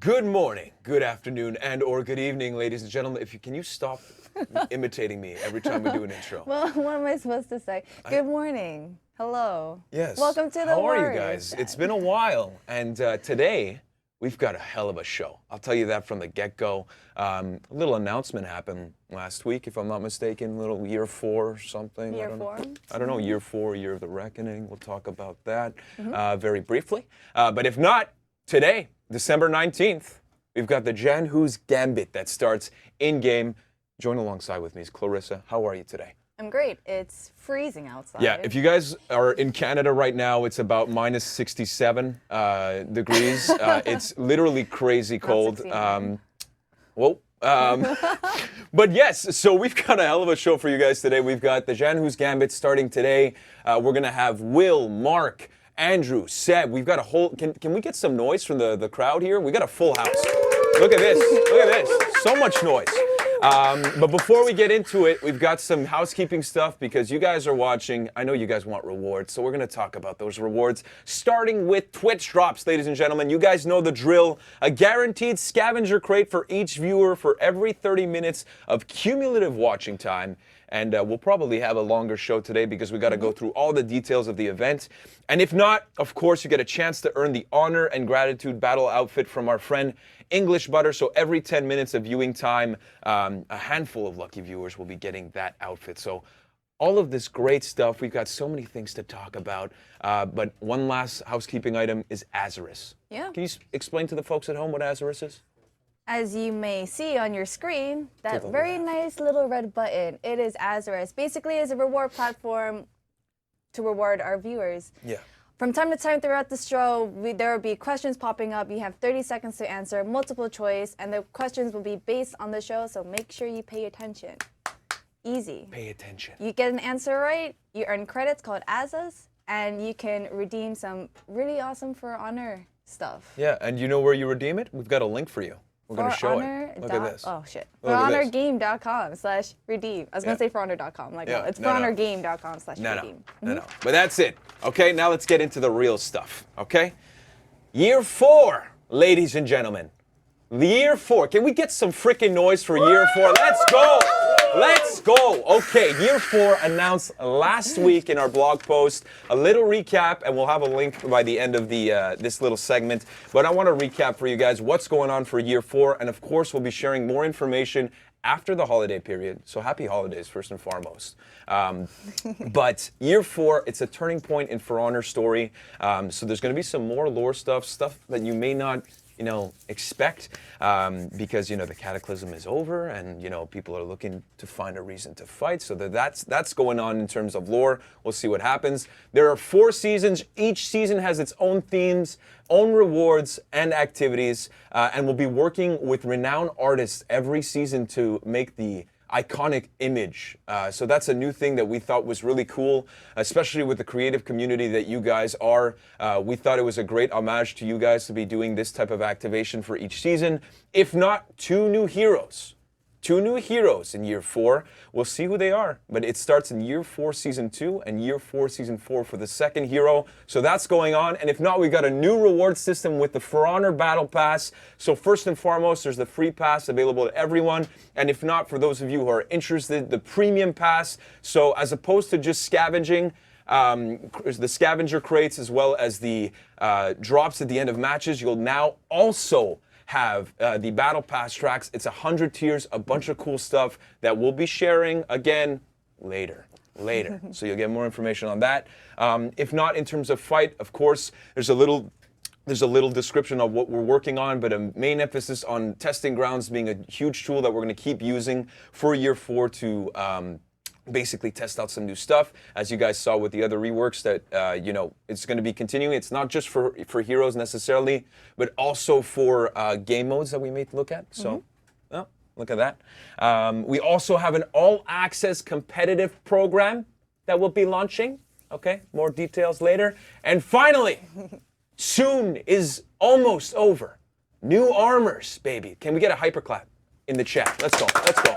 Good morning, good afternoon, and or good evening, ladies and gentlemen. Can you stop imitating me every time we do an intro? Well, what am I supposed to say? Good morning. Hello. Yes. Welcome to the How are you Warriors guys? Den. It's been a while, and today we've got a hell of a show. I'll tell you that from the get-go. A little announcement happened last week, if I'm not mistaken. Little year 4 or something. Year 4? I don't know. Year 4, year of the reckoning. We'll talk about that very briefly. But if not, today, December 19th, we've got the Jan Who's Gambit that starts in-game. Join alongside with me is Clarissa. How are you today? I'm great. It's freezing outside. Yeah, if you guys are in Canada right now, it's about minus 67 degrees. It's literally crazy cold. Whoa. But yes, so we've got a hell of a show for you guys today. We've got the Jan Who's Gambit starting today. We're going to have Will, Mark, Andrew, Seb. We've got a whole... Can we get some noise from the crowd here? We got a full house. Look at this. Look at this. So much noise. But before we get into it, we've got some housekeeping stuff because you guys are watching. I know you guys want rewards, so we're going to talk about those rewards, starting with Twitch drops, ladies and gentlemen. You guys know the drill. A guaranteed scavenger crate for each viewer for every 30 minutes of cumulative watching time. And we'll probably have a longer show today because we got to go through all the details of the event. And if not, of course, you get a chance to earn the Honor and Gratitude Battle outfit from our friend English Butter. So every 10 minutes of viewing time, a handful of lucky viewers will be getting that outfit. So all of this great stuff. We've got so many things to talk about. But one last housekeeping item is Azarus. Yeah. Can you explain to the folks at home what Azarus is? As you may see on your screen, that the very left. nice little red button, it is Azarus. Basically, it's a reward platform to reward our viewers. Yeah. From time to time throughout the show, there will be questions popping up. You have 30 seconds to answer, multiple choice, and the questions will be based on the show, so make sure you pay attention. Easy. Pay attention. You get an answer right, you earn credits called Azas, and you can redeem some really awesome For Honor stuff. Yeah, and you know where you redeem it? We've got a link for you. We're going to show it. Look at this. Oh, shit. Look at this. ForHonorGame.com/redeem. I was going to say ForHonor.com. Like, Yeah, no, it's no, no. ForHonorGame.com/redeem. No. But that's it. Okay, now let's get into the real stuff. Okay? Year 4, ladies and gentlemen. Year 4. Can we get some freaking noise for year 4? Let's go. Let's go. Okay, year 4 announced last week in our blog post. A little recap, and we'll have a link by the end of the this little segment. But I want to recap for you guys what's going on for year 4. And of course, we'll be sharing more information after the holiday period. So happy holidays, first and foremost. But year 4, it's a turning point in For Honor story. So there's going to be some more lore stuff that you may not expect because, the cataclysm is over and, people are looking to find a reason to fight. So that's going on in terms of lore. We'll see what happens. There are 4 seasons. Each season has its own themes, own rewards, and activities. And we'll be working with renowned artists every season to make the iconic image. So that's a new thing that we thought was really cool, especially with the creative community that you guys are. We thought it was a great homage to you guys to be doing this type of activation for each season. If not, 2 new heroes. 2 new heroes in year 4. We'll see who they are. But it starts in year 4, season 2, and year 4, season 4 for the second hero. So that's going on. And if not, we've got a new reward system with the For Honor Battle Pass. So first and foremost, there's the free pass available to everyone. And if not, for those of you who are interested, the premium pass. So as opposed to just scavenging, the scavenger crates as well as the drops at the end of matches, you'll now also have the Battle Pass tracks. It's 100 tiers, a bunch of cool stuff that we'll be sharing again later. So you'll get more information on that. If not, in terms of fight, of course, there's a little description of what we're working on, but a main emphasis on testing grounds being a huge tool that we're going to keep using for year 4 to basically test out some new stuff. As you guys saw with the other reworks that, it's going to be continuing. It's not just for heroes necessarily, but also for game modes that we may look at. So, look at that. We also have an all-access competitive program that we'll be launching. Okay, more details later. And finally, soon is almost over. New armors, baby. Can we get a hyperclap? in the chat. Let's go. Let's go.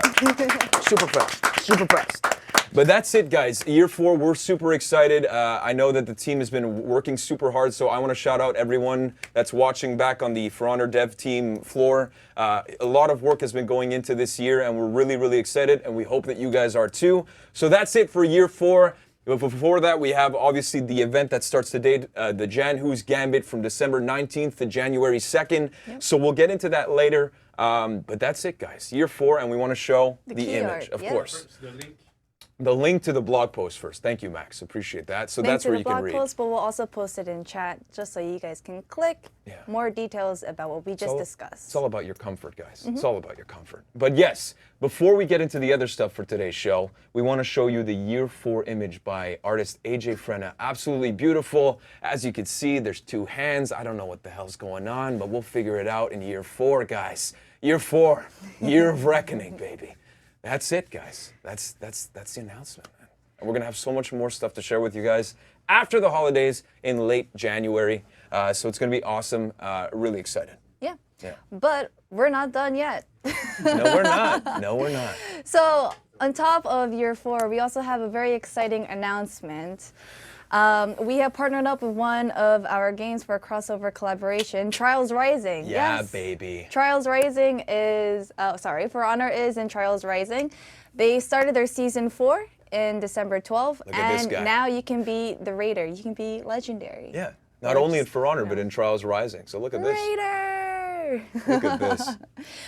Super fast. Super fast. But that's it, guys. Year 4, we're super excited. I know that the team has been working super hard, so I want to shout out everyone that's watching back on the For Honor dev team floor. A lot of work has been going into this year, and we're really, really excited, and we hope that you guys are too. So that's it for year 4. But before that, we have obviously the event that starts today, the Jan Who's Gambit from December 19th to January 2nd. Yep. So we'll get into that later. But that's it, guys. Year 4, and we want to show the image, of course. The link to the blog post first. Thank you, Max. Appreciate that. So that's where you can read. Link to the blog post, but we'll also post it in chat just so you guys can click more details about what we just discussed. It's all about your comfort, guys. It's all about your comfort. But yes, before we get into the other stuff for today's show, we want to show you the Year 4 image by artist AJ Frenna. Absolutely beautiful. As you can see, there's 2 hands. I don't know what the hell's going on, but we'll figure it out in Year 4, guys. Year 4, Year of Reckoning, baby. That's it, guys. That's the announcement, man. And we're gonna have so much more stuff to share with you guys after the holidays in late January. So it's gonna be awesome. Really excited. Yeah. But we're not done yet. No, we're not. No, we're not. So on top of Year 4, we also have a very exciting announcement. We have partnered up with one of our games for a crossover collaboration, Trials Rising. Yeah, yes. baby. Trials Rising is, For Honor is in Trials Rising. They started their season 4 in December 12th, and now you can be the Raider. You can be legendary. Yeah, not only in For Honor, but in Trials Rising. So look at this. Raider! Look at this.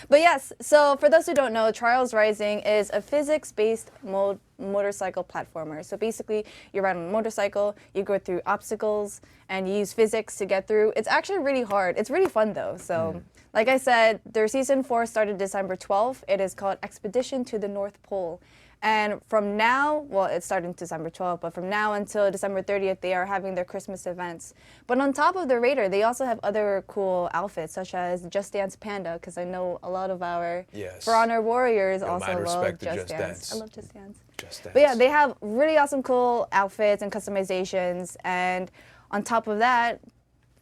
But yes, so for those who don't know, Trials Rising is a physics-based motorcycle platformer. So basically, you ride on a motorcycle, you go through obstacles, and you use physics to get through. It's actually really hard. It's really fun, though. So, like I said, their season 4 started December 12th. It is called Expedition to the North Pole. And from now, well, it started December 12th, but from now until December 30th, they are having their Christmas events. But on top of the Raider, they also have other cool outfits, such as Just Dance Panda, because I know a lot of our For Honor warriors also love Just Dance. I love Just Dance. But yeah, they have really awesome, cool outfits and customizations. And on top of that,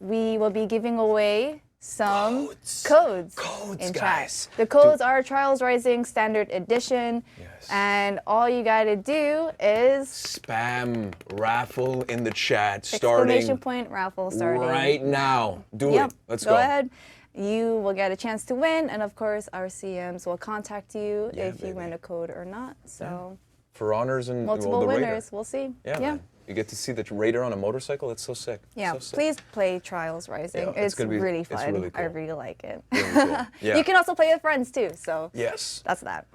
we will be giving away some codes in guys. chat. The codes are Trials Rising Standard Edition. And all you gotta do is spam raffle in the chat exclamation point raffle starting right now. Do it. Let's go. Go ahead. You will get a chance to win, and of course our CMs will contact you if you win a code or not. So For Honors and multiple the winners. Raider. We'll see. Yeah. You get to see the Raider on a motorcycle. That's so sick. Yeah, so sick. Please play Trials Rising. It's really fun. It's really cool. I really like it. Really cool. Yeah. You can also play with friends too. So yes, that's that.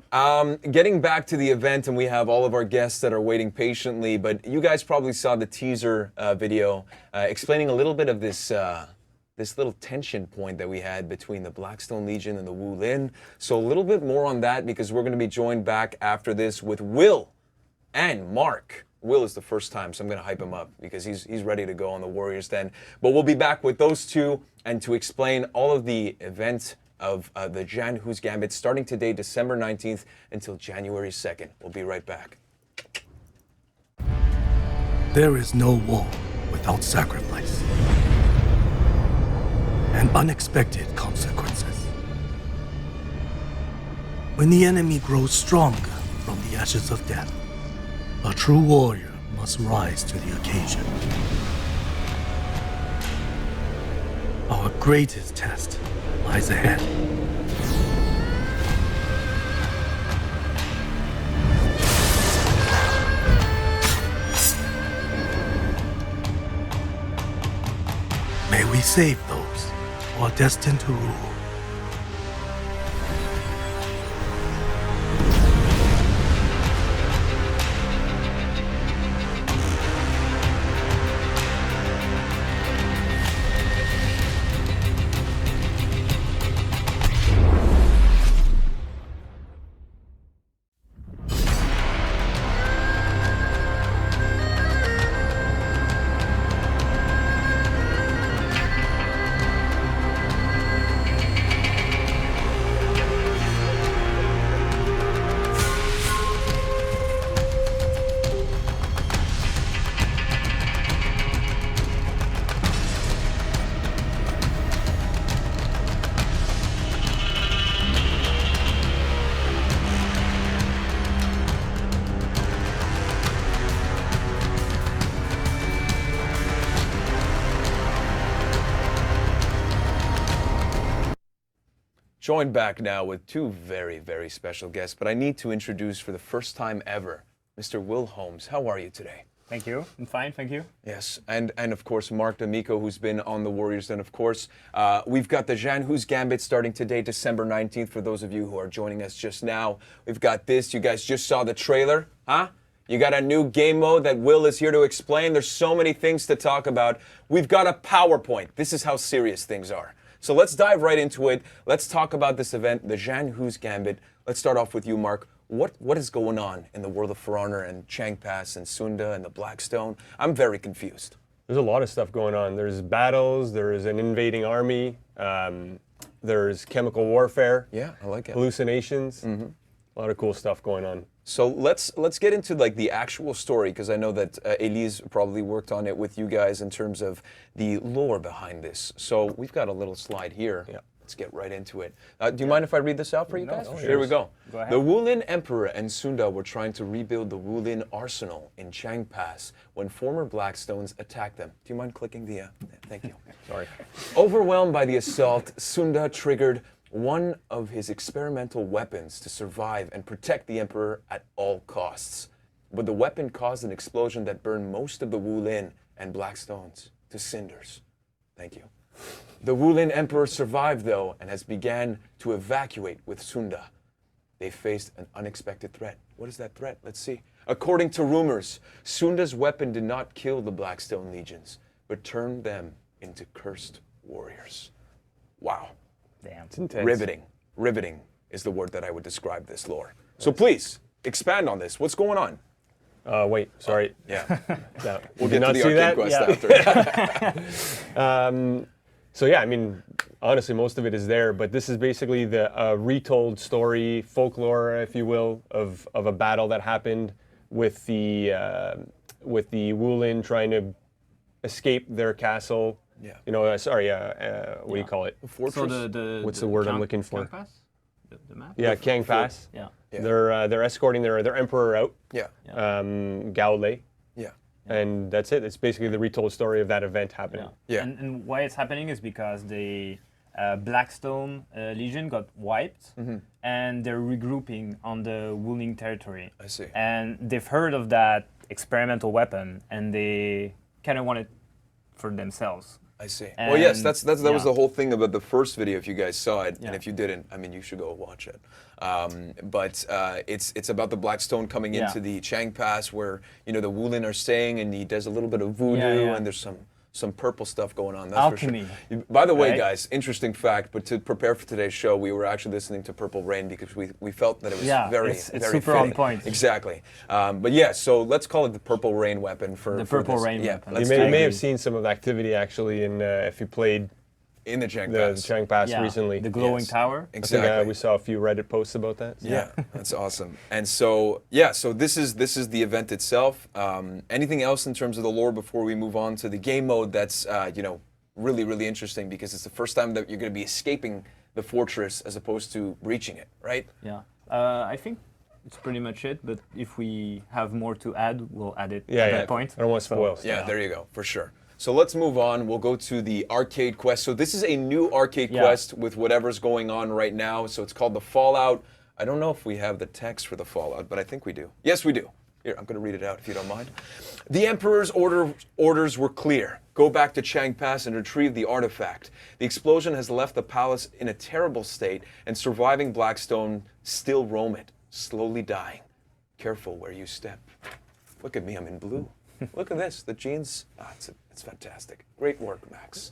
Getting back to the event, and we have all of our guests that are waiting patiently. But you guys probably saw the teaser video explaining a little bit of this. This little tension point that we had between the Blackstone Legion and the Wu Lin. So a little bit more on that, because we're going to be joined back after this with Will and Mark. Will is the first time, so I'm going to hype him up because he's ready to go on the Warriors Den. But we'll be back with those two and to explain all of the events of the Jan Who's Gambit starting today, December 19th, until January 2nd. We'll be right back. There is no war without sacrifice and unexpected consequences. When the enemy grows stronger from the ashes of death, a true warrior must rise to the occasion. Our greatest test lies ahead. May we save those who are destined to rule. Joined back now with two very, very special guests, but I need to introduce for the first time ever, Mr. Will Holmes. How are you today? Thank you. I'm fine, thank you. Yes, and of course Mark D'Amico, who's been on the Warriors, and of course we've got the Jean Who's Gambit starting today, December 19th. For those of you who are joining us just now, we've got this. You guys just saw the trailer, huh? You got a new game mode that Will is here to explain. There's so many things to talk about. We've got a PowerPoint. This is how serious things are. So let's dive right into it. Let's talk about this event, the Jean Who's Gambit. Let's start off with you, Mark. What is going on in the world of For Honor and Chang Pass and Sunda and the Blackstone? I'm very confused. There's a lot of stuff going on. There's battles, there's an invading army, there's chemical warfare. Yeah, I like it. Hallucinations. A lot of cool stuff going on. So let's get into like the actual story, because I know that Elise probably worked on it with you guys in terms of the lore behind this. So we've got a little slide here. Yeah. Let's get right into it. Do you mind if I read this out for you guys? for Here we go. Go ahead. The Wulin Emperor and Sunda were trying to rebuild the Wulin Arsenal in Chang Pass when former Blackstones attacked them. Do you mind clicking the... thank you. Sorry. Overwhelmed by the assault, Sunda triggered one of his experimental weapons to survive and protect the Emperor at all costs. But the weapon caused an explosion that burned most of the Wulin and Blackstones to cinders. Thank you. The Wulin Emperor survived, though, and has began to evacuate with Sunda. They faced an unexpected threat. What is that threat? Let's see. According to rumors, Sunda's weapon did not kill the Blackstone legions, but turned them into cursed warriors. Wow. Damn. It's intense. Riveting. Riveting is the word that I would describe this lore. So please, expand on this. What's going on? Wait, sorry. Yeah. Yeah. We'll Did get to not the see arcade that? quest Yeah. after. So yeah, I mean, honestly, most of it is there, but this is basically the retold story, folklore, if you will, of a battle that happened with the Wulin trying to escape their castle. Yeah. You know, what do you call it? Fortress? So What's the word I'm looking for? Kang Pass? The map? Yeah, Kang Pass. Yeah. Yeah. They're escorting their emperor out, Yeah. Gao Lei, Yeah. and that's it. It's basically the retold story of that event happening. Yeah. And why it's happening is because the Blackstone Legion got wiped, and they're regrouping on the Wulin territory. I see. And they've heard of that experimental weapon, and they kind of want it for themselves. I see. Well, yes, And- that was yeah. the whole thing about the first video. If you guys saw it, and Yeah. if you didn't, I mean, you should go watch it. But it's about the Blackstone coming Yeah. into the Chang Pass, where the Wulin are staying, and he does a little bit of voodoo, Yeah. and there's some purple stuff going on. That's for sure. Alchemy. By the way, Right? guys, interesting fact. But to prepare for today's show, we were actually listening to Purple Rain because we felt that it was Yeah, very it's very super on fitting. point. Exactly. But yeah, so let's call it the Purple Rain weapon for The for Purple this. Rain Yeah, weapon. let's You do may it. have agree. seen some of the activity actually in if you played in the Chang the Pass. Chang Pass Yeah, recently. the glowing Yes. tower. I Exactly. think we saw a few Reddit posts about that. Yeah, that's awesome. And so, yeah, so this is the event itself. Anything else in terms of the lore before we move on to the game mode that's really, really interesting, because it's the first time that you're going to be escaping the fortress as opposed to breaching it, right? Yeah. I think it's pretty much it, but if we have more to add, we'll add it Yeah, at yeah. that point. I don't want to spoil. Yeah, there you go, for sure. So let's move on. We'll go to the arcade quest. So this is a new arcade Yeah. quest with whatever's going on right now. So it's called the Fallout. I don't know if we have the text for the Fallout, but I think we do. Yes, we do. Here, I'm going to read it out if you don't mind. The Emperor's orders were clear. Go back to Chang Pass and retrieve the artifact. The explosion has left the palace in a terrible state, and surviving Blackstone still roam it, slowly dying. Careful where you step. Look at me, I'm in blue. Look at this, the jeans. It's fantastic. Great work, Max.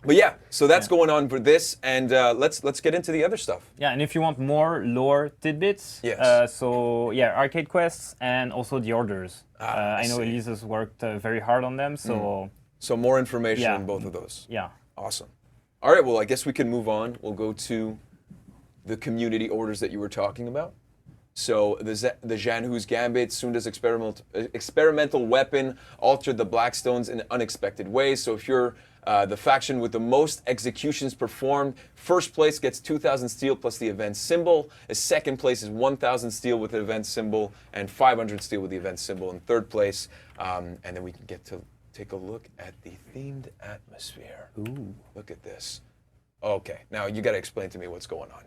But yeah, so that's going on for this, and let's get into the other stuff. Yeah, and if you want more lore tidbits, Yes. so yeah, arcade quests and also the orders. I I know see. Elise has worked very hard on them, so So more information Yeah. on both of those. yeah. Awesome. All right, well, I guess we can move on. We'll go to the community orders that you were talking about. So the Jean Who's Gambit, Sunda's experimental weapon, altered the Blackstones in unexpected ways. So if you're the faction with the most executions performed, first place gets 2,000 steel plus the event symbol. Second place is 1,000 steel with the event symbol, and 500 steel with the event symbol in third place. And then we can get to take a look at the themed atmosphere. Ooh. Look at this. Okay, now you got to explain to me what's going on.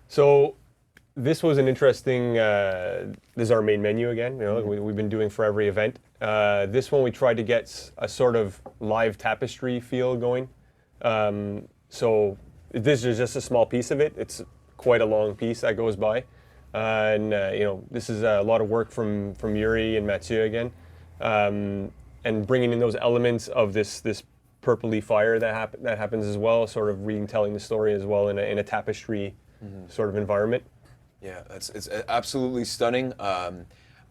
So this was an interesting. This is our main menu again. You know, we've been doing for every event. This one we tried to get a sort of live tapestry feel going. So this is just a small piece of it. It's quite a long piece that goes by, and you know, this is a lot of work from Yuri and Mathieu again, and bringing in those elements of this purpley fire that happens as well, sort of retelling the story as well in a tapestry sort of environment. Yeah, it's absolutely stunning.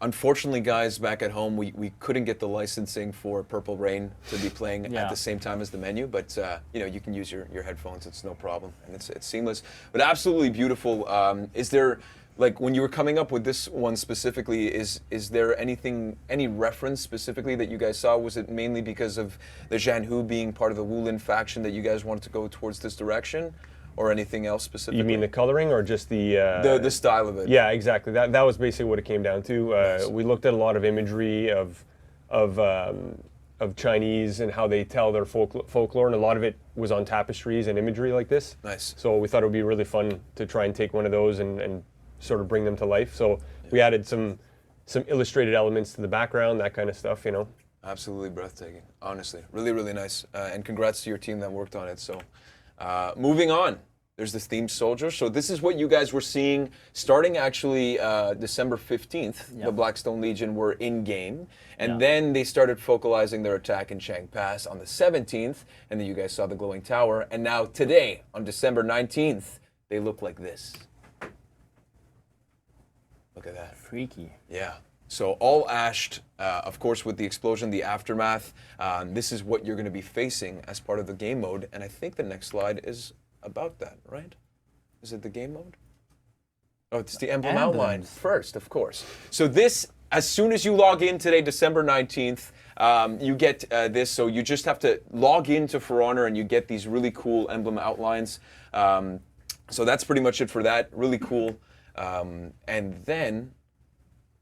Unfortunately, guys, back at home, we couldn't get the licensing for Purple Rain to be playing at the same time as the menu, but you know, you can use your headphones. It's no problem, and it's seamless. But absolutely beautiful. Is there, like, when you were coming up with this one specifically, is there any reference specifically that you guys saw? Was it mainly because of the Jianhu being part of the Wulin faction that you guys wanted to go towards this direction? Or anything else specifically? You mean the coloring or just the style of it? Yeah, exactly. That was basically what it came down to. Nice. We looked at a lot of imagery of Chinese and how they tell their folklore, and a lot of it was on tapestries and imagery like this. Nice. So we thought it would be really fun to try and take one of those and sort of bring them to life. So we added some illustrated elements to the background, that kind of stuff, you know. Absolutely breathtaking. Honestly, really, really nice. And congrats to your team that worked on it. So. Moving on, there's the themed soldier. So this is what you guys were seeing starting actually December 15th. The Blackstone Legion were in game, and then they started focalizing their attack in Chang Pass on the 17th, and then you guys saw the glowing tower. And now today, on December 19th, they look like this. Look at that. Freaky. Yeah. So all ashed, of course, with the explosion, the aftermath. This is what you're going to be facing as part of the game mode. And I think the next slide is about that, right? Is it the game mode? Oh, it's the emblem outline first, of course. So this, as soon as you log in today, December 19th, you get this. So you just have to log into For Honor and you get these really cool emblem outlines. So that's pretty much it for that. Really cool. And then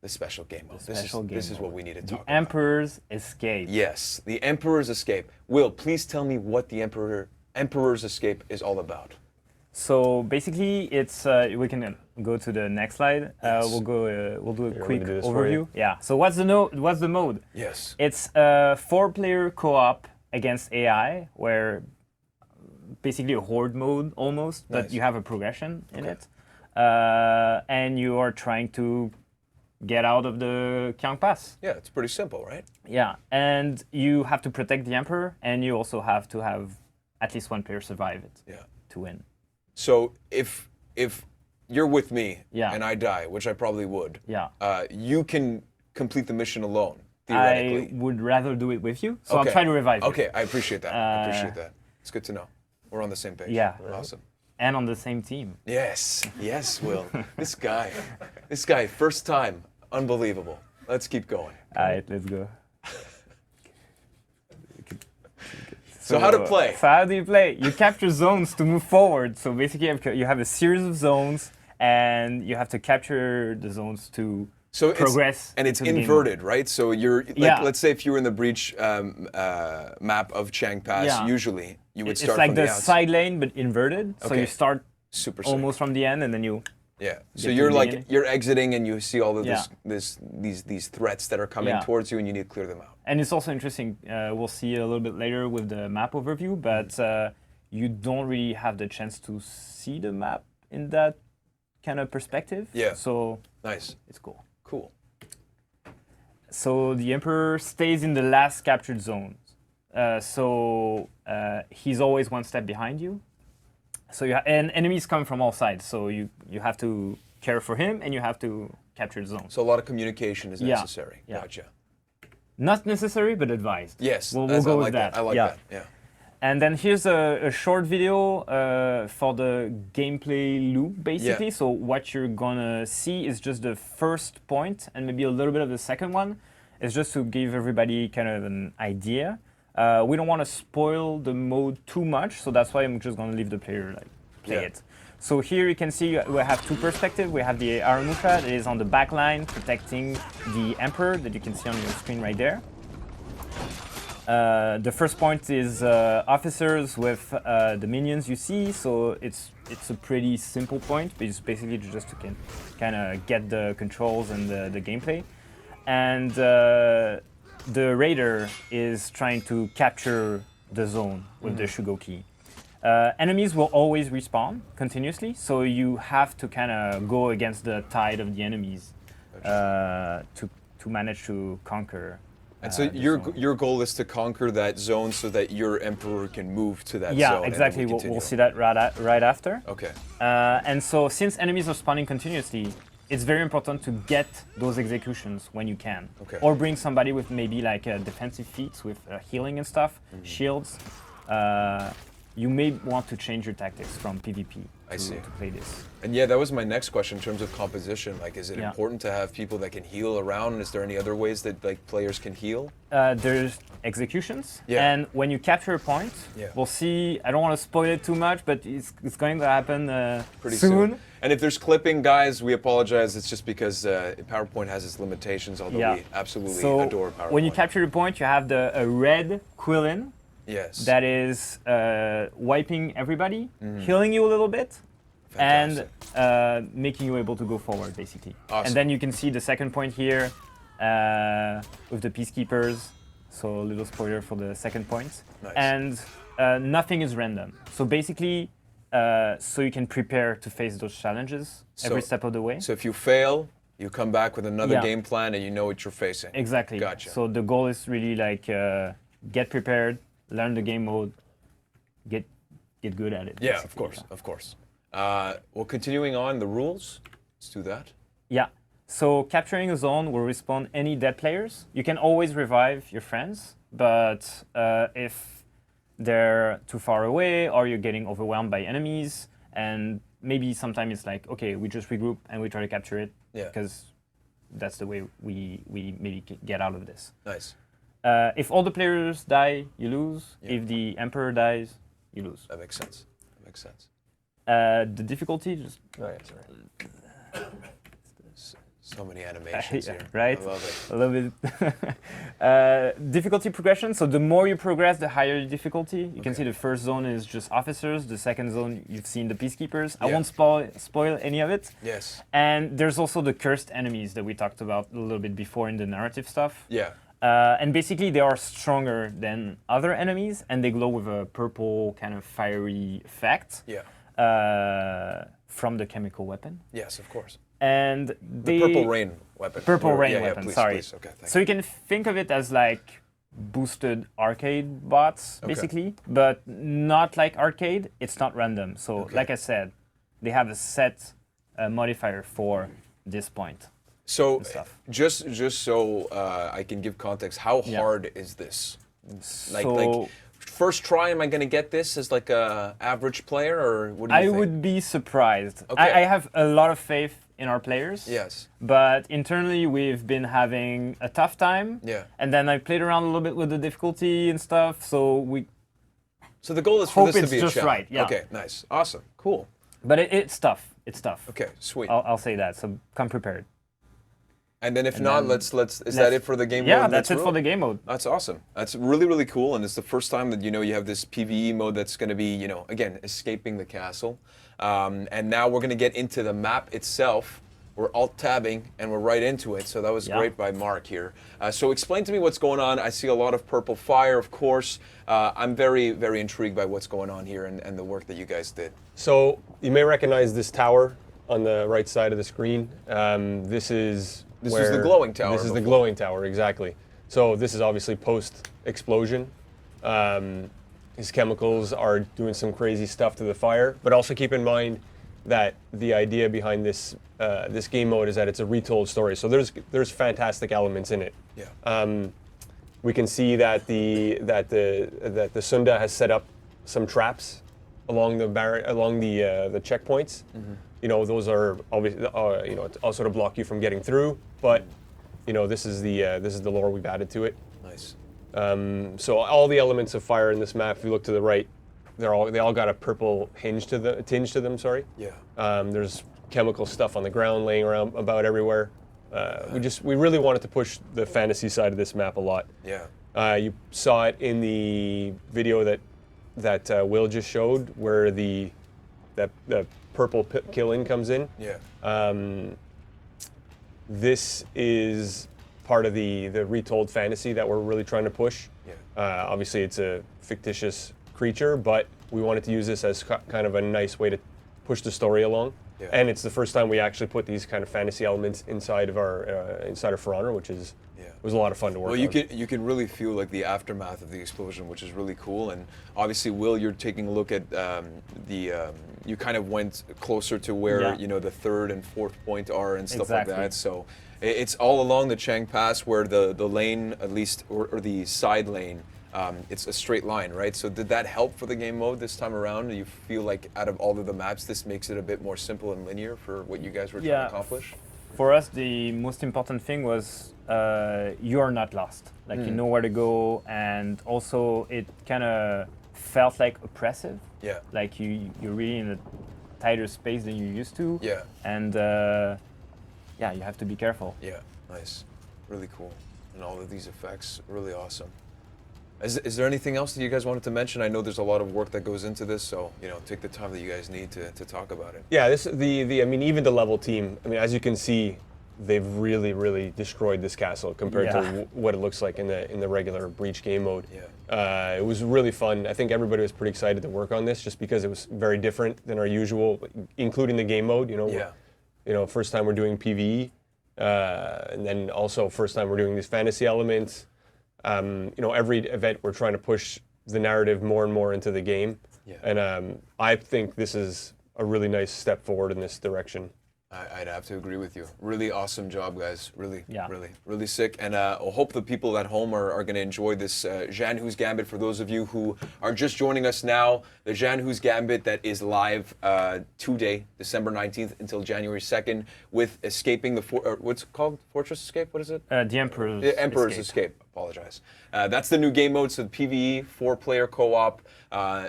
the special game mode. This is what we need to talk about. Emperor's Escape. Yes, the Emperor's Escape. Will, please tell me what the Emperor's Escape is all about. So basically, it's we can go to the next slide. Yes. We'll do a quick do this for overview. you? Yeah. So what's the mode? Yes. It's a 4-player co-op against AI, where basically a horde mode almost, but Nice. you have a progression in it, and you are trying to get out of the Kiang Pass. Yeah, it's pretty simple, right? Yeah, and you have to protect the Emperor, and you also have to have at least one player survive it to win. So if you're with me Yeah. and I die, which I probably would, Yeah. You can complete the mission alone, I theoretically. would rather do it with you, so Okay. I'll try to revive you. Okay, I appreciate that. I appreciate that. It's good to know. We're on the same page. Yeah. Awesome. And on the same team. Yes, Will. This guy, first time, unbelievable. Let's keep going. All right, let's go. So how to play? So how do you play? You capture zones to move forward. So basically, you have a series of zones, and you have to capture the zones to progress. And it's into the game inverted, right? So you're, like, Yeah. let's say if you were in the breach map of Chang Pass, Yeah. usually you would It's start like from the the outside. side lane, but inverted. So Okay. you start Super sick. almost from the end, and then you. Yeah. So to you're the like beginning. you're exiting, and you see all of Yeah. these threats that are coming Yeah. towards you, and you need to clear them out. And it's also interesting. We'll see a little bit later with the map overview, but you don't really have the chance to see the map in that kind of perspective. Yeah. So Nice. it's cool. Cool. So the Emperor stays in the last captured zones. He's always one step behind you. So and enemies come from all sides. So you have to care for him, and you have to capture the zones. So a lot of communication is Yeah. necessary. Yeah. Gotcha. Not necessary, but advised. Yes. We'll I go like with that. I like Yeah. that. Yeah. And then here's a short video for the gameplay loop, basically. Yeah. So what you're gonna see is just the first point and maybe a little bit of the second one. It's just to give everybody kind of an idea. We don't want to spoil the mode too much, so that's why I'm just gonna leave the player play Yeah. it. So here you can see we have two perspectives. We have the Aramusha that is on the back line protecting the Emperor that you can see on your screen right there. The first point is officers with the minions you see, so it's a pretty simple point, but it's basically just to kind of get the controls and the gameplay. And the raider is trying to capture the zone with the Shugo key. Enemies will always respawn continuously, so you have to kind of go against the tide of the enemies to manage to conquer. And so your goal is to conquer that zone so that your emperor can move to that zone. Yeah, exactly. And then We'll see that right after. Okay. And so since enemies are spawning continuously, it's very important to get those executions when you can. Okay. Or bring somebody with maybe like defensive feats with healing and stuff, shields. You may want to change your tactics from PvP to play this. And yeah, that was my next question in terms of composition. Like, is it Yeah. important to have people that can heal around? Is there any other ways that like players can heal? There's executions, and when you capture a point, we'll see. I don't want to spoil it too much, but it's going to happen Pretty soon. And if there's clipping, guys, we apologize. It's just because PowerPoint has its limitations, although we absolutely adore PowerPoint. When you capture a point, you have a red quillin. Yes. That is wiping everybody, healing you a little bit, and making you able to go forward, basically. Awesome. And then you can see the second point here with the peacekeepers. So a little spoiler for the second point. Nice. And nothing is random. So basically, so you can prepare to face those challenges every step of the way. So if you fail, you come back with another Yeah. game plan and you know what you're facing. Exactly. Gotcha. So the goal is really like get prepared, learn the game mode, get good at it. Yeah, basically. of course, of course. Well, continuing on, the rules. Let's do that. Yeah. So capturing a zone will respawn any dead players. You can always revive your friends, but if they're too far away or you're getting overwhelmed by enemies, and maybe sometimes it's like, okay, we just regroup and we try to capture it, because that's the way we maybe get out of this. Nice. If all the players die, you lose. If the emperor dies, you lose. That makes sense. That makes sense. The difficulty just. Oh, yeah, sorry. So many animations here. Right? I love it. I love it. Difficulty progression. So the more you progress, the higher the difficulty. You can see the first zone is just officers. The second zone, you've seen the peacekeepers. I won't spoil any of it. Yes. And there's also the cursed enemies that we talked about a little bit before in the narrative stuff. Yeah. And basically, they are stronger than other enemies, and they glow with a purple kind of fiery effect. Yeah. From the chemical weapon. Yes, of course. And The purple rain weapon. Purple rain yeah, weapon. Please, sorry. Please. Okay, thank So you can think of it as like boosted arcade bots, basically, but not like arcade. It's not random. So, like I said, they have a set modifier for this point. So, just so I can give context, how hard is this? Like, first try, am I going to get this as like a average player, or what do you think? I would be surprised. Okay. I have a lot of faith in our players. Yes. But internally, we've been having a tough time. Yeah. And then I played around a little bit with the difficulty and stuff. So the goal is for hope this to it's be a just challenge. right. Yeah. Okay. Nice. Awesome. Cool. But it's tough. It's tough. Okay. Sweet. I'll say that. So come prepared. And then if not, let's is that it for the game mode? Yeah, that's it for the game mode. That's awesome. That's really, really cool. And it's the first time that, you have this PvE mode that's going to be, again, escaping the castle. And now we're going to get into the map itself. We're alt-tabbing, and we're right into it. So that was great by Mark here. So explain to me what's going on. I see a lot of purple fire, of course. I'm very, very intrigued by what's going on here and the work that you guys did. So you may recognize this tower on the right side of the screen. This was the glowing tower. This is the glowing tower, exactly. So this is obviously post-explosion. These chemicals are doing some crazy stuff to the fire, but also keep in mind that the idea behind this this game mode is that it's a retold story. So there's fantastic elements in it. Yeah. We can see that the Sunda has set up some traps along the checkpoints. Mm-hmm. Those are obviously also to block you from getting through. But this is the lore we've added to it. Nice. So all the elements of fire in this map, if you look to the right, they all got a purple tinge to them. Sorry. Yeah. There's chemical stuff on the ground laying around about everywhere. We really wanted to push the fantasy side of this map a lot. Yeah. You saw it in the video that Will just showed, where the purple kill-in comes in. Yeah. This is part of the retold fantasy that we're really trying to push. Yeah. Obviously, it's a fictitious creature, but we wanted to use this as kind of a nice way to push the story along. Yeah. And it's the first time we actually put these kind of fantasy elements inside of For Honor, which is was a lot of fun to work Well, on. you can really feel like the aftermath of the explosion, which is really cool. And obviously, Will, you're taking a look at you kind of went closer to where the third and fourth point are and stuff like that. So it's all along the Chang Pass where the lane, at least, or the side lane, it's a straight line, right? So did that help for the game mode this time around? Do you feel like out of all of the maps, this makes it a bit more simple and linear for what you guys were trying to accomplish? For us, the most important thing was you are not lost. Like you know where to go, and also it kind of felt like oppressive. Yeah. Like you're really in a tighter space than you used to. Yeah. And you have to be careful. Yeah, nice. Really cool. And all of these effects, really awesome. Is there anything else that you guys wanted to mention? I know there's a lot of work that goes into this, so take the time that you guys need to talk about it. Yeah, I mean, even the level team. I mean, as you can see, they've really destroyed this castle compared to what it looks like in the regular Breach game mode. Yeah. It was really fun. I think everybody was pretty excited to work on this, just because it was very different than our usual, including the game mode. First time we're doing PvE, and then also first time we're doing these fantasy elements. Every event we're trying to push the narrative more and more into the game. Yeah. And I think this is a really nice step forward in this direction. I'd have to agree with you. Really awesome job, guys. Really, Yeah. really sick. And I hope the people at home are going to enjoy this Jean Hu's Gambit. For those of you who are just joining us now, the Jean Hu's Gambit that is live today, December 19th until January 2nd, with escaping the what's it called? Fortress Escape? What is it? The Emperor's The Emperor's Escape. Apologize. That's the new game mode, so the PvE, 4-player co-op.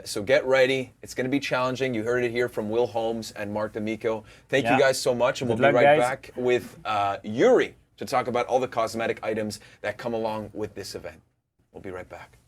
So get ready. It's going to be challenging. You heard it here from Will Holmes and Mark D'Amico. Thank you guys so much, and we'll be right back with Yuri to talk about all the cosmetic items that come along with this event. We'll be right back.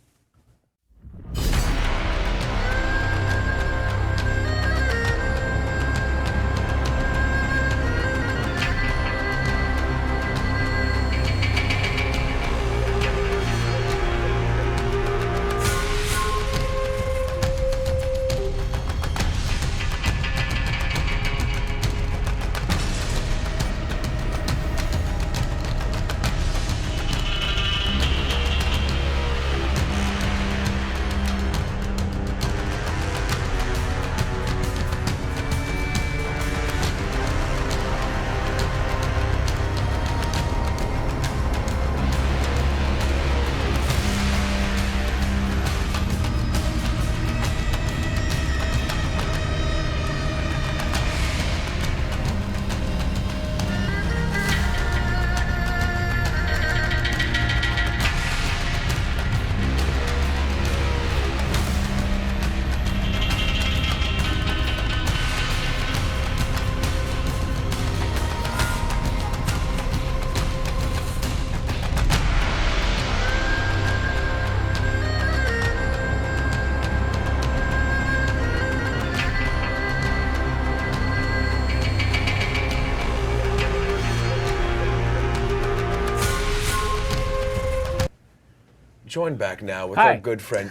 Joined back now with our good friend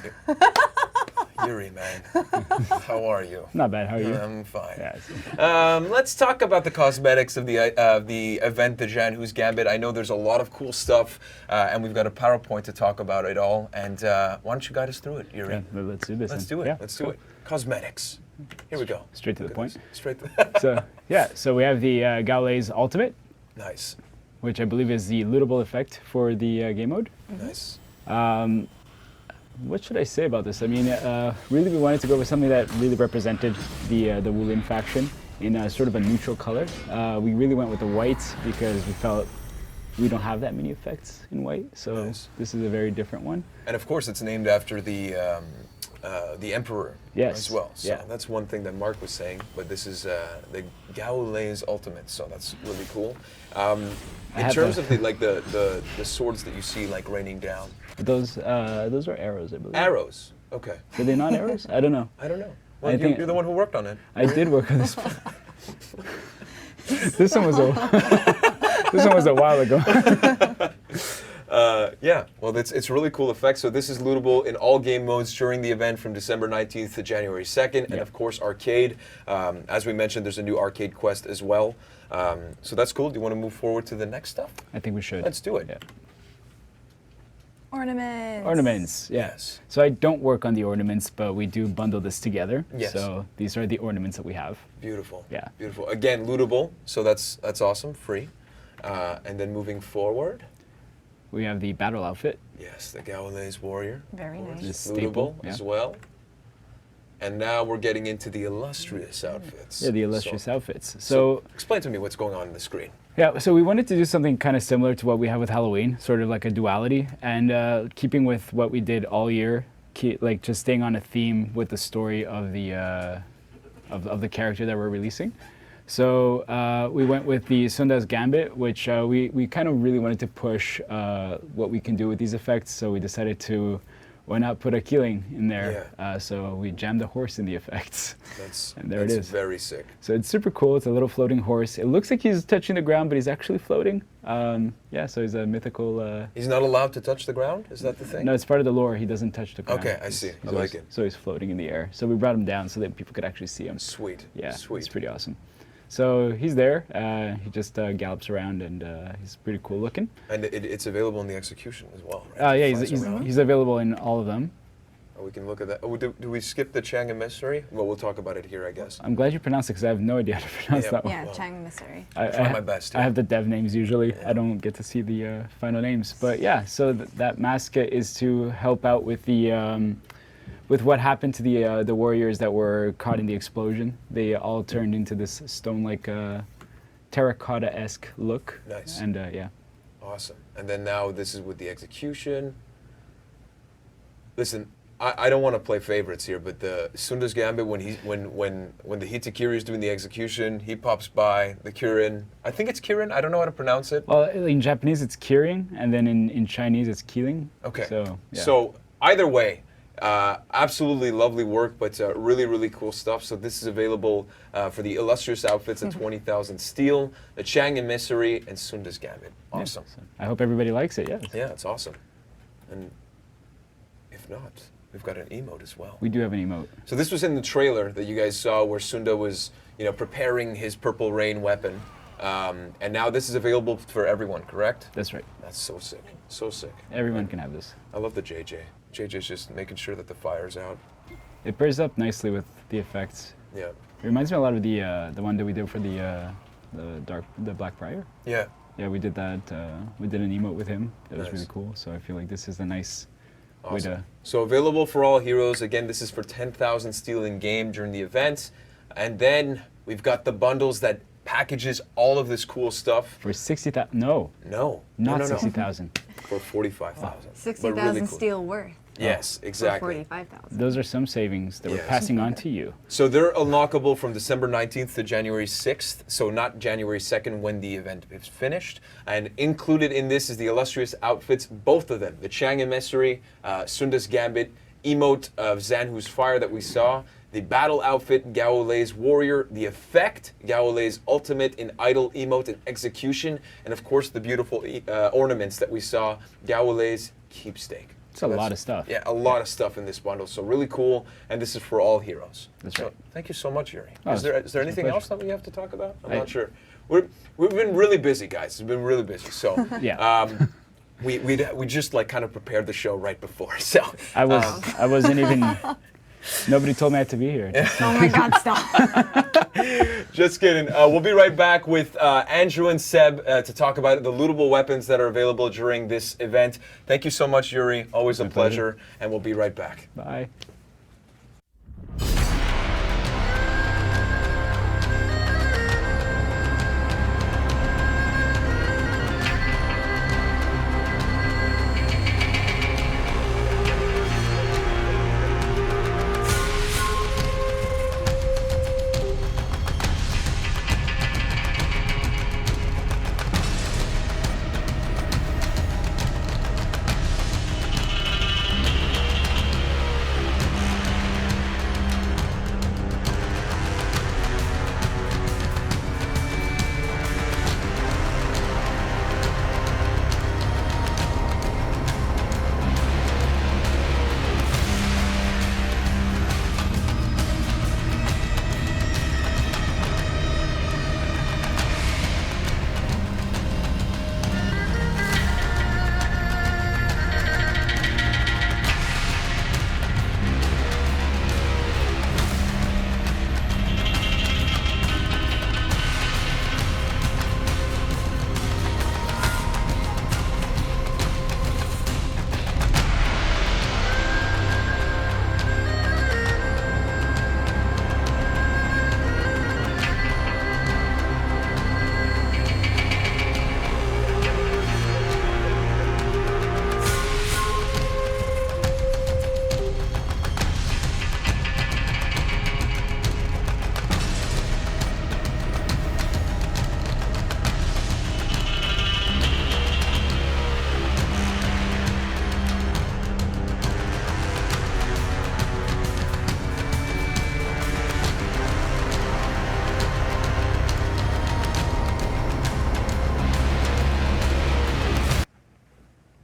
Yuri, man. How are you? Not bad. How are you? I'm fine. Yeah, Let's talk about the cosmetics of the event, the Jean Hu's Gambit. I know there's a lot of cool stuff, and we've got a PowerPoint to talk about it all. And why don't you guide us through it, Yuri? yeah, let's do this. Let's then. do it. Yeah, Let's do cool. it. Cosmetics. Here we go. Straight to the point. Straight to So we have the Gaule's Ultimate, Nice. which I believe is the lootable effect for the game mode. Nice. What should I say about this? I mean, really we wanted to go with something that really represented the Wulin faction in a sort of a neutral color. We really went with the white because we felt we don't have that many effects in white, so Nice. this is a very different one. And of course, it's named after the the Emperor Yes, as well. So yeah. that's one thing that Mark was saying. But this is the Gaules Ultimate, so that's really cool. In have terms the- of the swords that you see like raining down, Those are arrows, I believe. arrows. Okay, Are they not arrows? I don't know. I don't know. Well, I think- you're the one who worked on it. I did work on this. This one was a while ago. Yeah, well, it's really cool effect. So this is lootable in all game modes during the event from December 19th to January 2nd, and Yeah. of course arcade. As we mentioned, there's a new arcade quest as well. So that's cool. Do you want to move forward to the next stuff? I think we should. Let's do it. Yeah. Ornaments. Ornaments, Yes. So I don't work on the ornaments, but we do bundle this together. Yes. So these are the ornaments that we have. Beautiful. Yeah. Beautiful. Again, lootable. So that's awesome. Free. And then moving forward, We have the battle outfit. yes, the Gaules Warrior. Very of course. nice. This staple, Lootable yeah. as well. And now we're getting into the illustrious outfits. Yeah, the illustrious So- outfits. So So explain to me what's going on the screen. yeah, so we wanted to do something kind of similar to what we have with Halloween, sort of like a duality, and keeping with what we did all year, like just staying on a theme with the story of the of the character that we're releasing. So we went with the Sunda's Gambit, which we kind of really wanted to push what we can do with these effects. So we decided to why not put a killing in there. So we jammed a horse in the effects. And there it That's is. very sick. So it's super cool. It's a little floating horse. It looks like he's touching the ground, but he's actually floating. Yeah, so he's a mythical. He's not allowed to touch the ground? Is that the thing? No, it's part of the lore. He doesn't touch the ground. Okay, I see. I like always- it. So he's floating in the air. So we brought him down so that people could actually see him. Sweet. Yeah, Sweet. it's pretty awesome. So he's there. He just gallops around, and he's pretty cool looking. And it's available in the execution as well, right? Yeah, It flies around. he's available in all of them. Oh, we can look at that. Oh, do we skip the Chang Emissary? Well, we'll talk about it here, I guess. I'm glad you pronounced it because I have no idea how to pronounce Yeah. that one. Yeah, Wow. Chang Emissary. Try my best, I yeah. have the dev names usually. I don't get to see the final names. But yeah, so that mask is to help out with the with what happened to the warriors that were caught in the explosion. They all turned into this stone-like terracotta-esque look. Nice. And yeah. Awesome. And then now this is with the execution. Listen, I don't want to play favorites here, but the Sunda's Gambit, when the Hitakiri is doing the execution, he pops by the Kirin. I think it's Kirin. I don't know how to pronounce it. Well, in Japanese it's Kirin, and then in Chinese it's Keeling. Okay. So yeah. So either way, absolutely lovely work, but really, really cool stuff. So this is available for the illustrious outfits at 20,000 steel, the Chang Emissary, and Sunda's Gambit. Yeah, Awesome. so I hope everybody likes it. Yes. Yeah, it's awesome. And if not, we've got an emote as well. We do have an emote. So this was in the trailer that you guys saw where Sunda was, preparing his Purple Rain weapon. And now this is available for everyone, correct? That's right. That's so sick. So sick. Everyone can have this. I love the JJ. JJ's just making sure that the fire's out. It pairs up nicely with the effects. Yeah. It reminds me a lot of the one that we did for the Black Friar. Yeah. Yeah, we did that. We did an emote with him. That was Nice. really cool. So I feel like this is a nice way Awesome. to. So available for all heroes. Again, this is for 10,000 steel in game during the event. And then we've got the bundles that packages all of this cool stuff. For 60,000. No, No. not no, no, no. 60,000. For 45,000. 60,000 steel worth. Yes, exactly. For 45,000. Those are some savings that Yes. we're passing on to you. So they're unlockable from December 19th to January 6th, so not January 2nd when the event is finished. And included in this is the illustrious outfits, both of them, the Chang Emissary, Sunda's Gambit, emote of Zanhu's Fire that we saw, the battle outfit, Gaules Warrior, the effect, Gaules Ultimate in Idle Emote and Execution, and of course the beautiful ornaments that we saw, Gaules Keepstake. It's a lot of stuff. Yeah, a lot of stuff in this bundle. So really cool, and this is for all heroes. That's so right. Thank you so much, Yuri. Oh, is there it's my anything pleasure. else that we have to talk about? I'm I- not sure. We've been really busy, guys. We've been really busy. So Yeah. we just like kind of prepared the show right before. So I wasn't even. Nobody told me I had to be here. Oh my God, stop. just kidding. We'll be right back with Andrew and Seb to talk about the lootable weapons that are available during this event. Thank you so much, Yuri. Always a pleasure. And we'll be right back. Bye.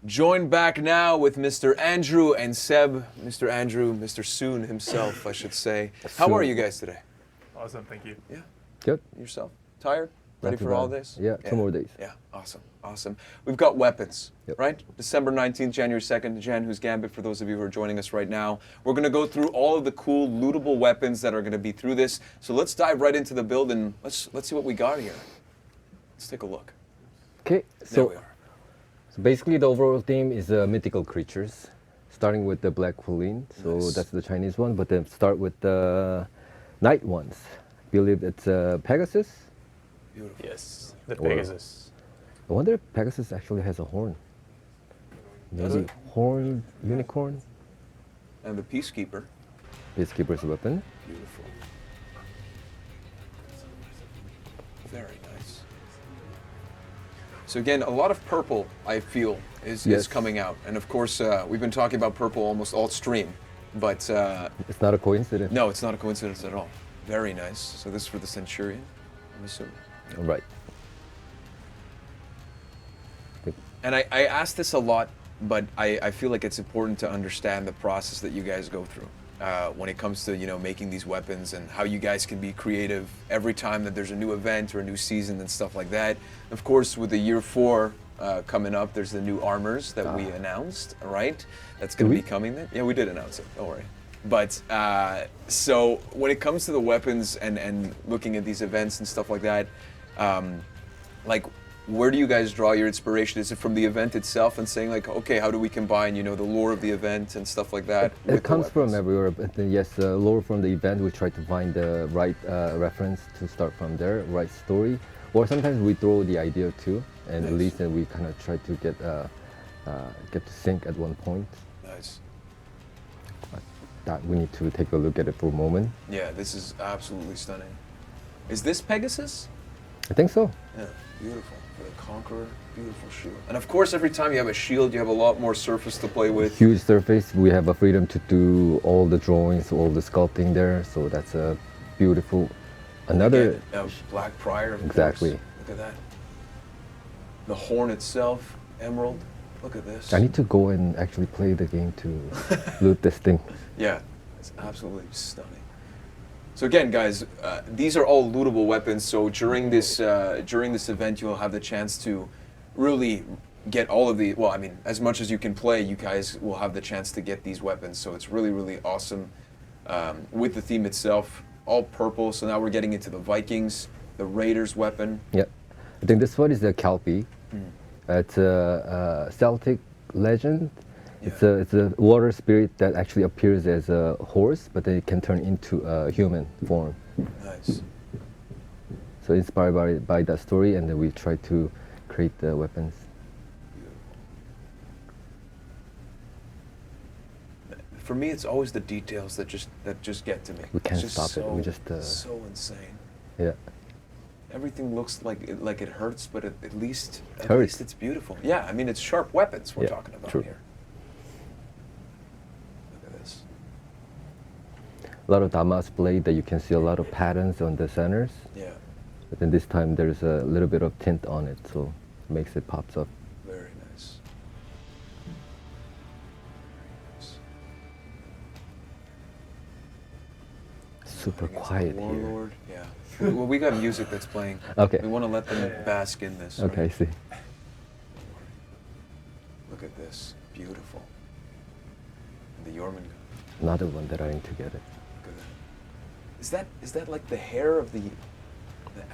Joined back now with Mr. Andrew and Seb. Mr. Andrew, Mr. Soon himself, I should say. How are you guys today? Awesome, thank you. Yeah. Good. Yourself? Tired? Ready Not too for bad. holidays? Yeah, 2 more days. Yeah, awesome, awesome. We've got weapons, Yep. right? December 19th, January 2nd, Jan, who's Gambit, for those of you who are joining us right now. We're going to go through all of the cool, lootable weapons that are going to be through this. So let's dive right into the build and let's see what we got here. Let's take a look. Okay, There so we are. basically the overall theme is mythical creatures, starting with the Black Queen. So Nice. that's the Chinese one, but then start with the night ones. I believe it's Pegasus. Beautiful. Yes, the Or- Pegasus. I wonder if Pegasus actually has a horn. Does Maybe it? horn, unicorn, And the Peacekeeper. Peacekeeper's weapon. Beautiful. Very nice. So again, a lot of purple, I feel, is Yes. coming out. And of course, we've been talking about purple almost all stream. But It's not a coincidence. no, it's not a coincidence at all. Very nice. So this is for the Centurion, I'm assuming. Right. And I ask this a lot, but I feel like it's important to understand the process that you guys go through when it comes to making these weapons and how you guys can be creative every time that there's a new event or a new season and stuff like that. Of course, with the year 4 coming up, there's the new armors that we announced, right? That's going to be coming then. Yeah, we did announce it. Don't worry. But so when it comes to the weapons and looking at these events and stuff like that, like, where do you guys draw your inspiration? Is it from the event itself and saying like, okay, how do we combine, the lore of the event and stuff like that? with It the comes from weapons? everywhere, but then yes, lore from the event, we try to find the right reference to start from there, right story. Or sometimes we throw the idea too, and at Nice. least then we kind of try to get to sync at one point. Nice. That we need to take a look at it for a moment. Yeah, this is absolutely stunning. Is this Pegasus? I think so. Yeah, beautiful. For the Conqueror, beautiful shield. And of course, every time you have a shield, you have a lot more surface to play with. Huge surface. We have a freedom to do all the drawings, all the sculpting there. So that's a beautiful. Another. Again, Black Prior, of Exactly. course. Look at that. The horn itself, emerald. Look at this. I need to go and actually play the game to loot this thing. Yeah, it's absolutely stunning. So again, guys, these are all lootable weapons. So during this event, you'll have the chance to really get all of the. Well, I mean, as much as you can play, you guys will have the chance to get these weapons. So it's really, really awesome. With the theme itself, all purple. So now we're getting into the Vikings, the Raiders weapon. Yeah, I think this one is a Kelpie. It's a Celtic legend. Yeah. It's a water spirit that actually appears as a horse, but then it can turn into a human form. Nice. So inspired by that story, and then we try to create the weapons. For me, it's always the details that just get to me. We can't It's just stop it. We just, so insane. Yeah, Everything looks like it hurts, but at least Hurts. it's beautiful. Yeah, I mean, it's sharp weapons we're Yeah, talking about true. here. Look at this. a lot of Damas blade that you can see a lot of patterns on the centers. Yeah, But then this time there's a little bit of tint on it, so it makes it pops up. very nice. Super Against the quiet here. Warlord. Yeah. Well, we got music that's playing. Okay. We want to let them bask in this. Okay, I right? see. Look at this. Beautiful. And the Jormungand. Another one that I need to get it. Look at that. Is that like the hair of the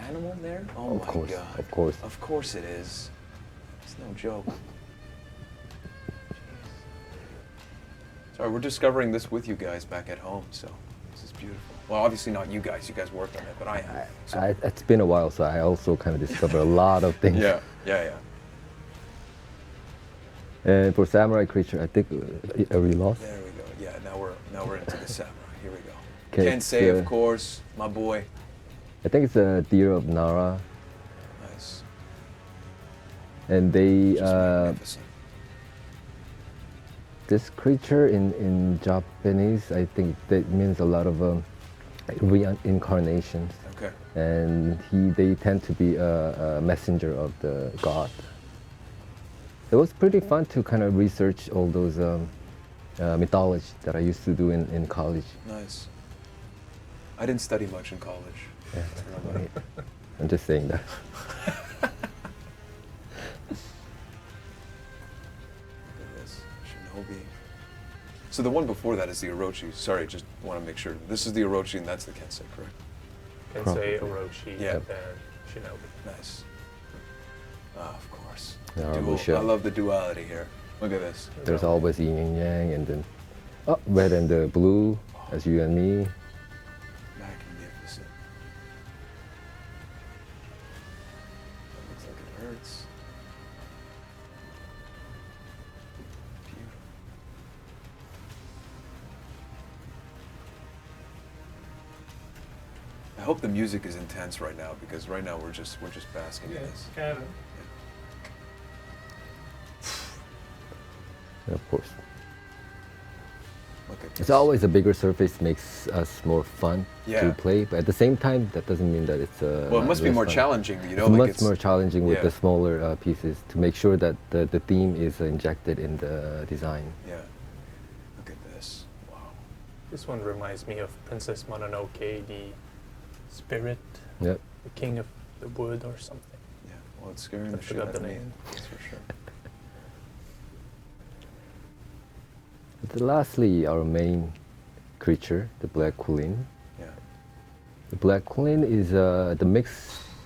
animal there? Oh Of my course, god. of course. Of course it is. It's no joke. Sorry, we're discovering this with you guys back at home, so this is beautiful. Well, obviously not you guys. You guys worked on it, but I have. So. It's been a while, so I also kind of discovered a lot of things. Yeah. And for samurai creature, I think are we lost? There we go. Yeah, now we're into the samurai. Here we go. 'Kay, Kensei, it's, of course, my boy. I think it's a deer of Nara, Nice. and they Just magnificent. this creature in Japanese, I think that means a lot of reincarnations, Okay. and they tend to be a messenger of the god. It was pretty fun to kind of research all those mythology that I used to do in college. Nice. I didn't study much in college. Yeah, right. I'm just saying that. Look at this, Shinobi. So the one before that is the Orochi. Sorry, just want to make sure. This is the Orochi and that's the Kensei, correct? Kensei, Orochi, Yeah. and Shinobi. Nice. Of course. Yeah, Dual. Musha. I love the duality here. Look at this. There's always yin and yang, and then red and the blue, as you and me. Magnificent. That looks like it hurts. Beautiful. I hope the music is intense right now because right now we're just basking in this. kind of. And of course, Look at this. it's always a bigger surface makes us more fun Yeah. to play, but at the same time, that doesn't mean that it's Well, it must be less more fun. challenging, you know. It's like much more challenging with yeah. the smaller pieces to make sure that the theme is injected in the design. Yeah. Look at this. Wow. This one reminds me of Princess Mononoke, the spirit, Yep. the king of the wood or something. Yeah. Well, it's scaring I the shit forgot out the of me. name. That's for sure. Lastly, our main creature, the black Kulin. Yeah. The black Kulin is the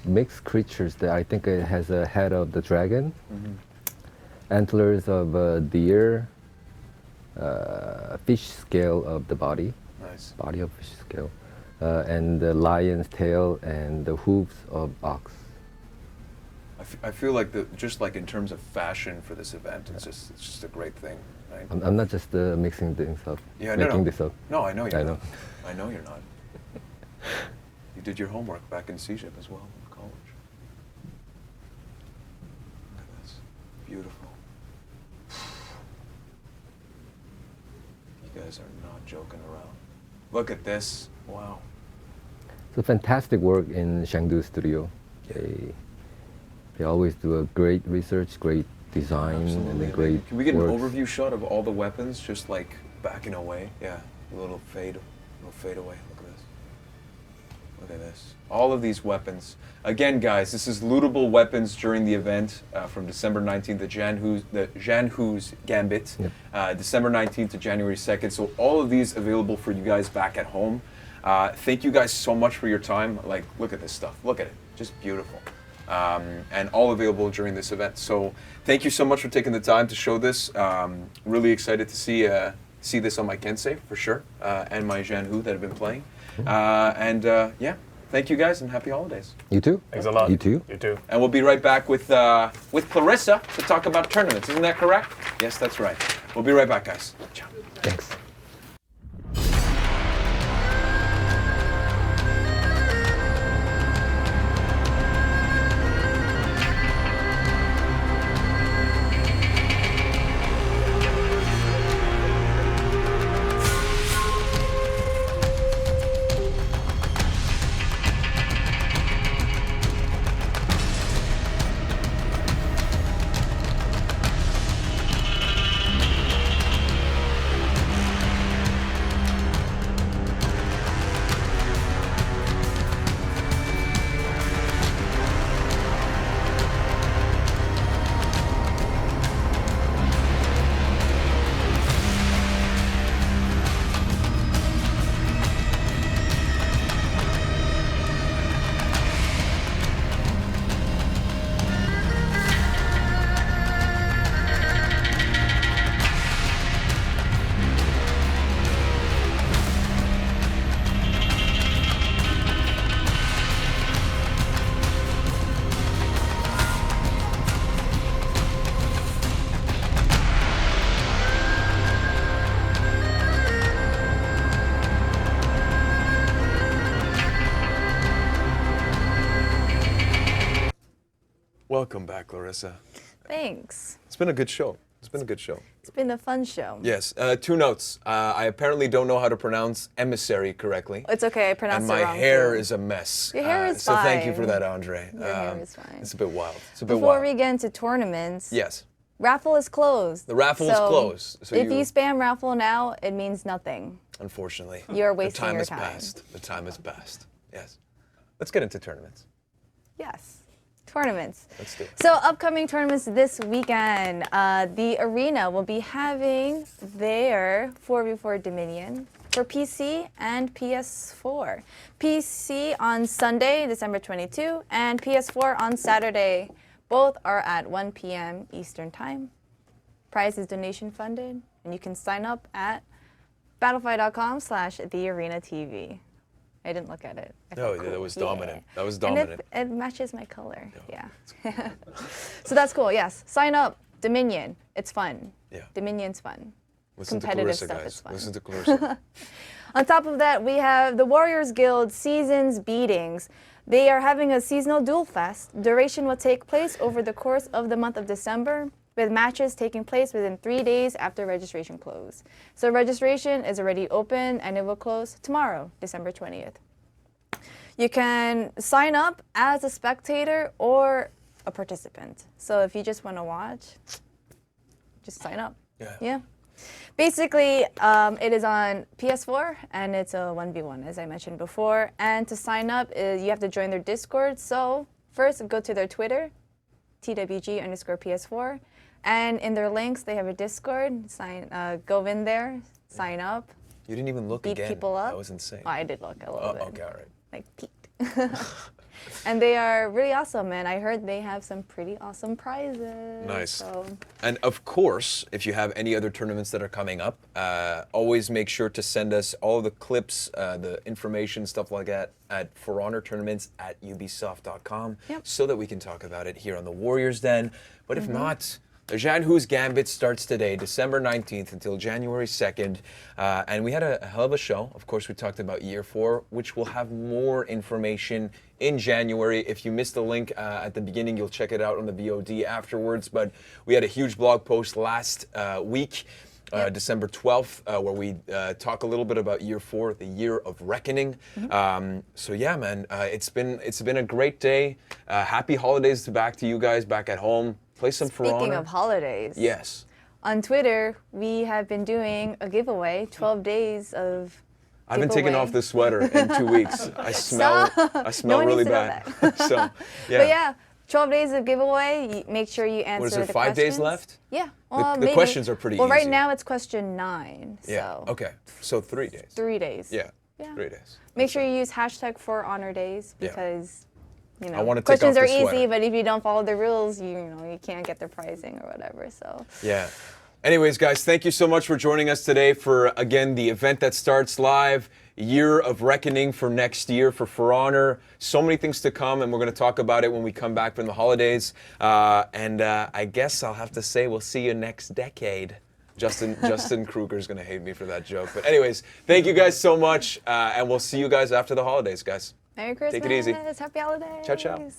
mixed creatures that I think it has a head of the dragon, antlers of a deer, fish scale of the body Nice. of fish scale, and the lion's tail and the hooves of ox. I feel like just like in terms of fashion for this event, it's just a great thing, right? I'm not just mixing things up, Yeah, making this up. No, I know you're I not. know. I know you're not. You did your homework back in CJIP as well in college. Look at this. Beautiful. You guys are not joking around. Look at this. Wow. It's a fantastic work in Chengdu studio. They always do a great research, great design, and a great Can we get an works. overview shot of all the weapons just like backing away? Yeah, a little fade away. Look at this. Look at this. All of these weapons. Again, guys, this is lootable weapons during the event from December 19th, the Janhu's Gambit, December 19th to January 2nd. So all of these available for you guys back at home. Thank you guys so much for your time. Like, look at this stuff. Look at it. Just beautiful. And all available during this event. So thank you so much for taking the time to show this. Really excited to see this on my Kensei for sure, and my Janhu that have been playing. Yeah, thank you guys and happy holidays. You too? Thanks a lot. You too? You too. And we'll be right back with Clarissa to talk about tournaments. Isn't that correct? Yes, that's right. We'll be right back, guys. Ciao. Thanks. Welcome back, Clarissa. Thanks. It's been a good show. It's been a good show. It's been a fun show. Yes. 2 notes. I apparently don't know how to pronounce emissary correctly. It's okay, I pronounced And my it wrong. hair too. is a mess. Your hair is so thank you for fine. that, Andre. Your hair is fine. It's a bit wild. It's a bit Before wild. we get into tournaments, Yes. Raffle is closed. The raffle is closed. So if you spam raffle now, it means nothing. Unfortunately. You're wasting the time your has time. passed. The time has passed. Yes. Let's get into tournaments. Yes. Tournaments. Let's do it. So upcoming tournaments this weekend. The Arena will be having their 4v4 Dominion for PC and PS4. PC on Sunday, December 22, and PS4 on Saturday. Both are at 1 p.m. Eastern Time. Prize is donation funded, and you can sign up at battlefy.com/thearenatv. I didn't look at it. No, that was dominant. That was dominant. And it matches my color. Yeah. So that's cool. Yes. Sign up. Dominion. It's fun. Yeah. Dominion's fun. Listen to Competitive Clarissa, stuff guys. is fun. Listen to Clarissa. On top of that, we have the Warriors Guild Seasons Beatings. They are having a seasonal duel fest. Duration will take place over the course of the month of December, with matches taking place within 3 days after registration close. So registration is already open and it will close tomorrow, December 20th. You can sign up as a spectator or a participant. So if you just want to watch, just sign up. Yeah. Basically, it is on PS4 and it's a 1v1 as I mentioned before. And to sign up, you have to join their Discord. So first, go to their Twitter, TWG_PS4. And in their links, they have a Discord. Go in there, sign up. You didn't even look beat again. people up. That was insane. Oh, I did look a little bit. Okay, all right. Like peeked. And they are really awesome, and I heard they have some pretty awesome prizes. Nice. So. And of course, if you have any other tournaments that are coming up, always make sure to send us all the clips, the information, stuff like that, at forhonortournaments@ubisoft.com, so that we can talk about it here on the Warriors Den. But if not, the Zhan Hu's Gambit starts today, December 19th until January 2nd. And we had a hell of a show. Of course, we talked about Year 4, which will have more information in January. If you missed the link at the beginning, you'll check it out on the VOD afterwards. But we had a huge blog post last week, December 12th, where we talk a little bit about Year 4, the Year of Reckoning. So yeah, man, it's been a great day. Happy holidays back to you guys back at home. Play some For Honor. Speaking of holidays. Yes. On Twitter, we have been doing a giveaway, 12 days of I've been taking off this sweater in 2 weeks. I smell No one really needs to know bad. that. So, yeah. But yeah, 12 days of giveaway. Make sure you answer What is there, the 5 days questions. left? Yeah. The Maybe. questions are pretty Well, right easy. now it's question 9. Yeah. So Okay. So 3 days. 3 days. Yeah. Yeah. 3 days. Make sure you use hashtag For Honor Days Yeah. because you know I wanna take questions off are the easy, sweater. but if you don't follow the rules, you can't get the pricing or whatever. So Yeah. Anyways, guys, thank you so much for joining us today for, again, the event that starts live, Year of Reckoning for next year for Honor. So many things to come, and we're going to talk about it when we come back from the holidays. And I guess I'll have to say we'll see you next decade. Justin Kruger's going to hate me for that joke. But anyways, thank you guys so much, and we'll see you guys after the holidays, guys. Merry Christmas. Take it easy. Happy holidays. Ciao, ciao.